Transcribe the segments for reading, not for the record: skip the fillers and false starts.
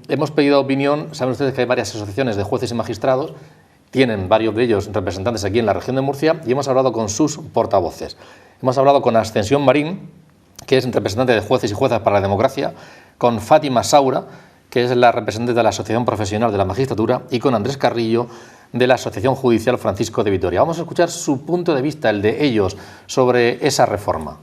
hemos pedido opinión. Saben ustedes que hay varias asociaciones de jueces y magistrados, tienen varios de ellos representantes aquí en la región de Murcia, y hemos hablado con sus portavoces. Hemos hablado con Ascensión Marín, que es representante de jueces y juezas para la democracia, con Fátima Saura, que es la representante de la Asociación Profesional de la Magistratura, y con Andrés Carrillo, de la Asociación Judicial Francisco de Vitoria. Vamos a escuchar su punto de vista, el de ellos, sobre esa reforma.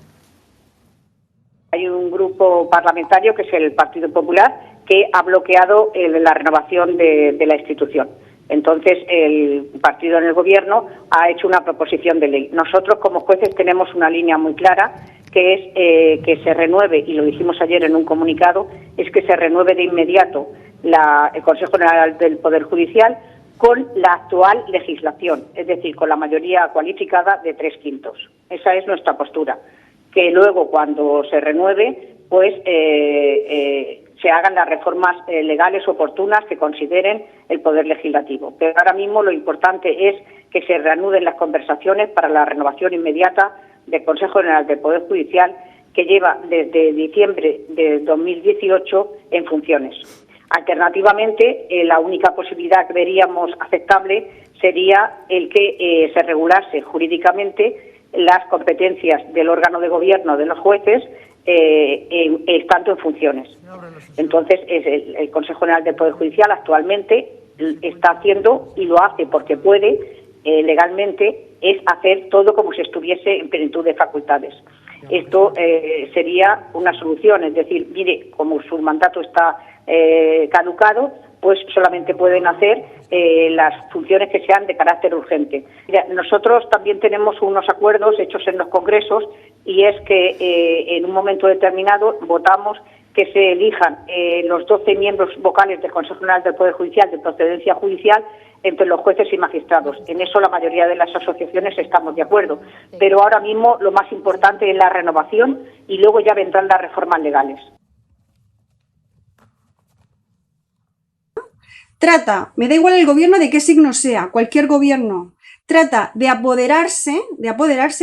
Hay un grupo parlamentario, que es el Partido Popular, que ha bloqueado la renovación de la institución. Entonces, el partido en el Gobierno ha hecho una proposición de ley. Nosotros, como jueces, tenemos una línea muy clara, que es que se renueve, y lo dijimos ayer en un comunicado, es que se renueve de inmediato el Consejo General del Poder Judicial con la actual legislación, es decir, con la mayoría cualificada de 3/5. Esa es nuestra postura. Que luego, cuando se renueve, pues se hagan las reformas legales oportunas que consideren el Poder Legislativo. Pero ahora mismo lo importante es que se reanuden las conversaciones para la renovación inmediata del Consejo General del Poder Judicial, que lleva desde diciembre de 2018 en funciones. Alternativamente, la única posibilidad que veríamos aceptable sería el que se regulase jurídicamente las competencias del órgano de gobierno de los jueces estando en funciones. Entonces, el Consejo General del Poder Judicial actualmente está haciendo, y lo hace porque puede legalmente, es hacer todo como si estuviese en plenitud de facultades. Esto sería una solución, es decir, mire, como su mandato está caducado, pues solamente pueden hacer las funciones que sean de carácter urgente. Mira, nosotros también tenemos unos acuerdos hechos en los congresos, y es que en un momento determinado votamos que se elijan los 12 miembros vocales del Consejo General del Poder Judicial de procedencia judicial entre los jueces y magistrados. En eso la mayoría de las asociaciones estamos de acuerdo, pero ahora mismo lo más importante es la renovación, y luego ya vendrán las reformas legales. Trata, me da igual el gobierno de qué signo sea, cualquier gobierno, trata de apoderarse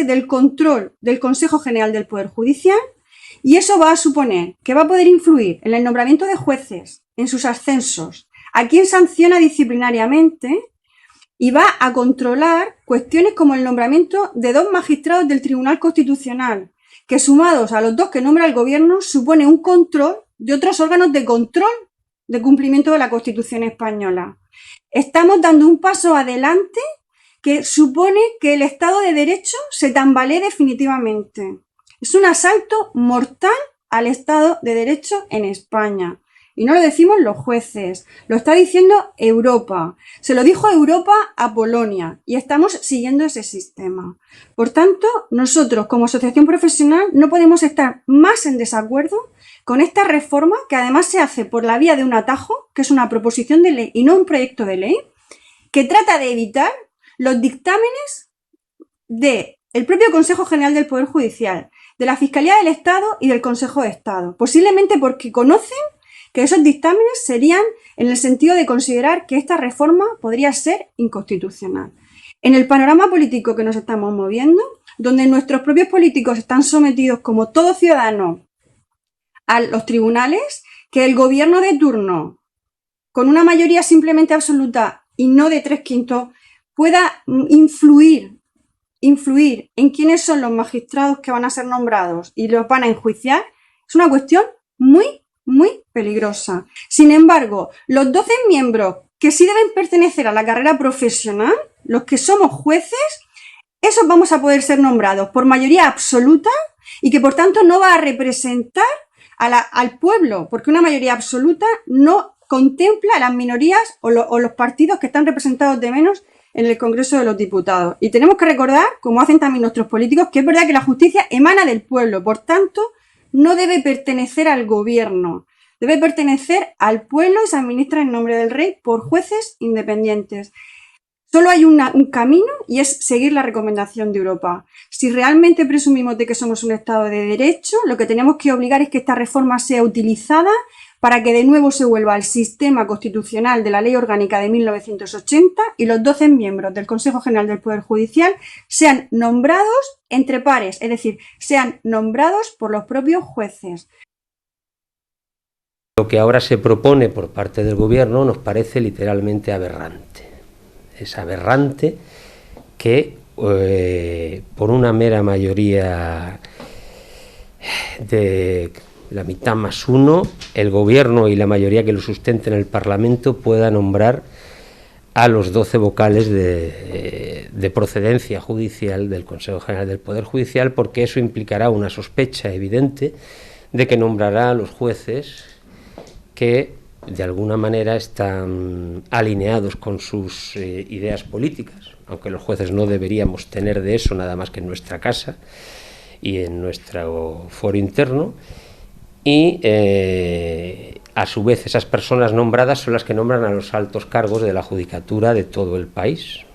del control del Consejo General del Poder Judicial, y eso va a suponer que va a poder influir en el nombramiento de jueces, en sus ascensos, a quién sanciona disciplinariamente, y va a controlar cuestiones como el nombramiento de 2 magistrados del Tribunal Constitucional, que sumados a los 2 que nombra el gobierno supone un control de otros órganos de control de cumplimiento de la Constitución española. Estamos dando un paso adelante que supone que el Estado de Derecho se tambalee definitivamente. Es un asalto mortal al Estado de Derecho en España. Y no lo decimos los jueces, lo está diciendo Europa. Se lo dijo Europa a Polonia, y estamos siguiendo ese sistema. Por tanto, nosotros como asociación profesional no podemos estar más en desacuerdo con esta reforma, que además se hace por la vía de un atajo, que es una proposición de ley y no un proyecto de ley, que trata de evitar los dictámenes del propio Consejo General del Poder Judicial, de la Fiscalía del Estado y del Consejo de Estado, posiblemente porque conocen que esos dictámenes serían en el sentido de considerar que esta reforma podría ser inconstitucional. En el panorama político que nos estamos moviendo, donde nuestros propios políticos están sometidos como todo ciudadano a los tribunales, que el gobierno de turno, con una mayoría simplemente absoluta y no de 3/5, pueda influir en quiénes son los magistrados que van a ser nombrados y los van a enjuiciar, es una cuestión muy peligrosa. Sin embargo, los 12 miembros que sí deben pertenecer a la carrera profesional, los que somos jueces, esos vamos a poder ser nombrados por mayoría absoluta, y que por tanto no va a representar al pueblo, porque una mayoría absoluta no contempla a las minorías o los partidos que están representados de menos en el Congreso de los Diputados. Y tenemos que recordar, como hacen también nuestros políticos, que es verdad que la justicia emana del pueblo, por tanto no debe pertenecer al gobierno, debe pertenecer al pueblo y se administra en nombre del rey por jueces independientes. Solo hay un camino, y es seguir la recomendación de Europa. Si realmente presumimos de que somos un Estado de Derecho, lo que tenemos que obligar es que esta reforma sea utilizada para que de nuevo se vuelva al sistema constitucional de la Ley Orgánica de 1980, y los 12 miembros del Consejo General del Poder Judicial sean nombrados entre pares, es decir, sean nombrados por los propios jueces. Lo que ahora se propone por parte del Gobierno nos parece literalmente aberrante. Es aberrante que por una mera mayoría de la mitad más uno, el Gobierno y la mayoría que lo sustente en el Parlamento pueda nombrar a los 12 vocales de procedencia judicial del Consejo General del Poder Judicial, porque eso implicará una sospecha evidente de que nombrará a los jueces que de alguna manera están alineados con sus ideas políticas, aunque los jueces no deberíamos tener de eso nada más que en nuestra casa y en nuestro foro interno, y a su vez esas personas nombradas son las que nombran a los altos cargos de la judicatura de todo el país,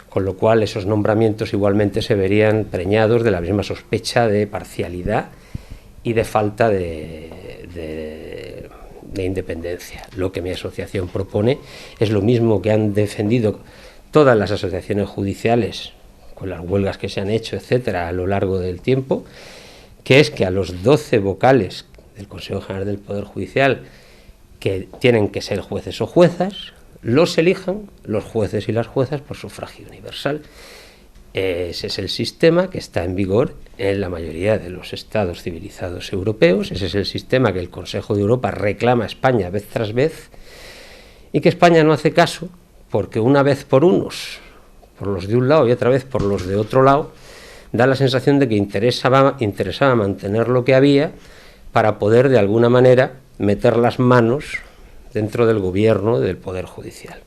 con lo cual esos nombramientos igualmente se verían preñados de la misma sospecha de parcialidad y de falta de independencia. Lo que mi asociación propone es lo mismo que han defendido todas las asociaciones judiciales con las huelgas que se han hecho, etcétera, a lo largo del tiempo, que es que a los 12 vocales del Consejo General del Poder Judicial, que tienen que ser jueces o juezas, los elijan los jueces y las juezas por sufragio universal. Ese es el sistema que está en vigor en la mayoría de los estados civilizados europeos. Ese es el sistema que el Consejo de Europa reclama a España vez tras vez, y que España no hace caso, porque una vez por unos, por los de un lado, y otra vez por los de otro lado, da la sensación de que interesaba mantener lo que había para poder de alguna manera meter las manos dentro del gobierno del Poder Judicial.